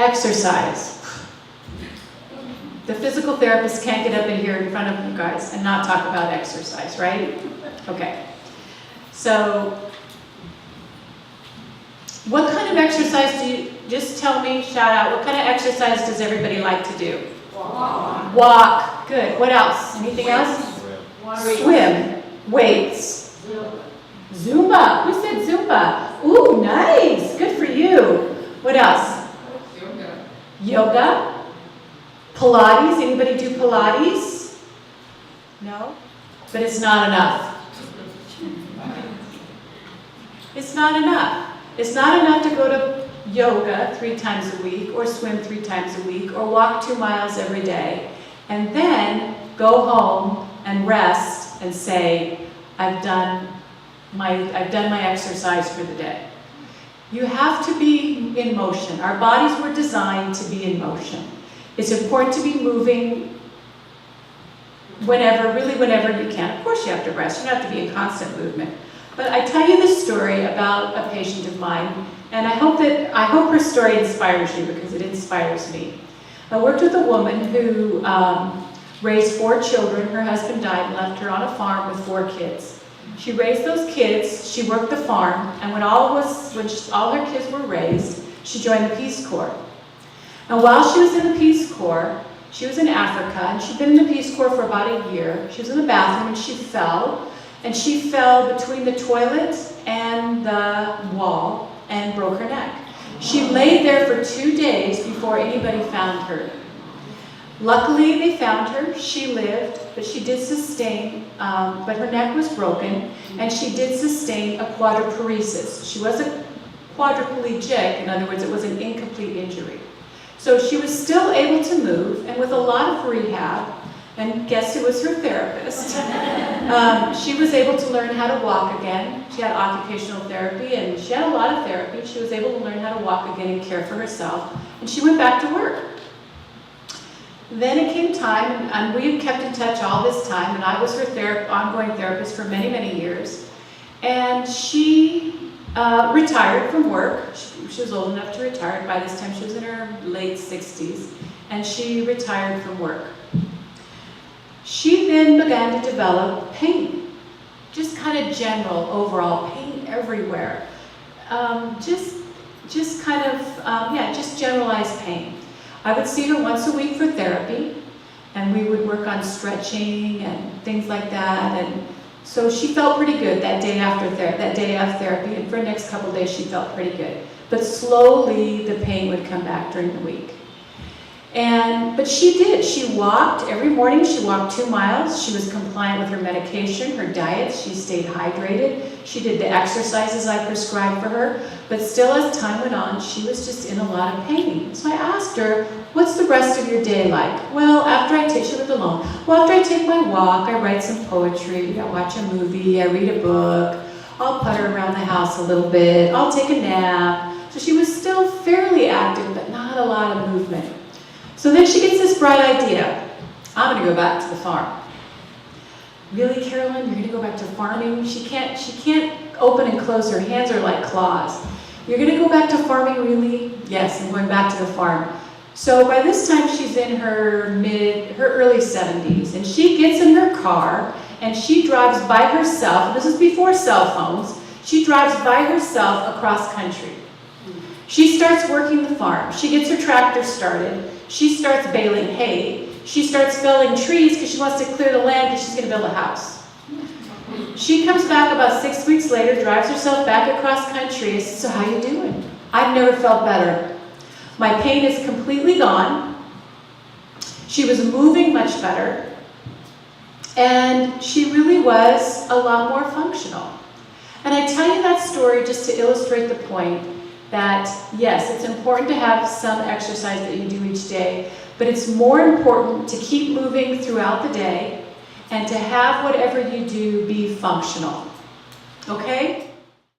Exercise. The physical therapist can't get up in here in front of you guys and not talk about exercise, right? Okay. So, what kind of exercise do you, just tell me, shout out, what kind of exercise does everybody like to do? Walk. Walk. Good. What else? Anything else? Swim. Weights. Zumba. Who said Zumba? Ooh, nice. Good for you. What else? Yoga. Yoga. Pilates. Anybody do Pilates? No? But it's not enough. It's not enough. It's not enough to go to yoga 3 times a week, or swim 3 times a week, or walk 2 miles every day, and then go home and rest and say, I've done my exercise for the day. You have to be in motion. Our bodies were designed to be in motion. It's important to be moving whenever you can. Of course you have to rest. You don't have to be in constant movement. But I tell you this story about a patient of mine, and I hope her story inspires you, because it inspires me. I worked with a woman who raised 4 children. Her husband died and left her on a farm with 4 kids. She raised those kids, she worked the farm, and when all her kids were raised, she joined the Peace Corps. And while she was in the Peace Corps, she was in Africa, and she'd been in the Peace Corps for about a year. She was in the bathroom and she fell between the toilet and the wall and broke her neck. She laid there for 2 days before anybody found her. Luckily, they found her. She lived, but she did sustain, but her neck was broken, and she did sustain a quadriparesis. She wasn't quadriplegic, in other words, it was an incomplete injury. So she was still able to move, and with a lot of rehab, and guess who was her therapist? She was able to learn how to walk again. She had occupational therapy, and she had a lot of therapy. She was able to learn how to walk again and care for herself, and she went back to work. Then it came time, and we had kept in touch all this time, and I was her ongoing therapist for many, many years. And she retired from work. She was old enough to retire. By this time, she was in her late 60s, and she retired from work. She then began to develop pain, just kind of general, overall pain everywhere. Just generalized pain. I would see her once a week for therapy, and we would work on stretching and things like that. And so she felt pretty good that day of therapy, and for the next couple of days she felt pretty good. But slowly the pain would come back during the week. But she did. She walked every morning. She walked 2 miles. She was compliant with her medication, her diet. She stayed hydrated. She did the exercises I prescribed for her. But still, as time went on, she was just in a lot of pain. So I asked her, what's the rest of your day like? Well, she lived alone. Well, after I take my walk, I write some poetry, I watch a movie, I read a book, I'll putter around the house a little bit, I'll take a nap. So she was still fairly active, but not a lot of movement. So then she gets this bright idea. I'm going to go back to the farm. Really, Carolyn? You're going to go back to farming? She can't open and close. Her hands are like claws. You're going to go back to farming, really? Yes, I'm going back to the farm. So by this time, she's in her early 70s, and she gets in her car, and she drives by herself. And this is before cell phones. She drives by herself across country. She starts working the farm. She gets her tractor started. She starts baling hay. She starts felling trees because she wants to clear the land because she's going to build a house. She comes back about 6 weeks later, drives herself back across country. I said, so how you doing? I've never felt better. My pain is completely gone. She was moving much better. And she really was a lot more functional. And I tell you that story just to illustrate the point that, yes, it's important to have some exercise that you do each day, but it's more important to keep moving throughout the day and to have whatever you do be functional. Okay?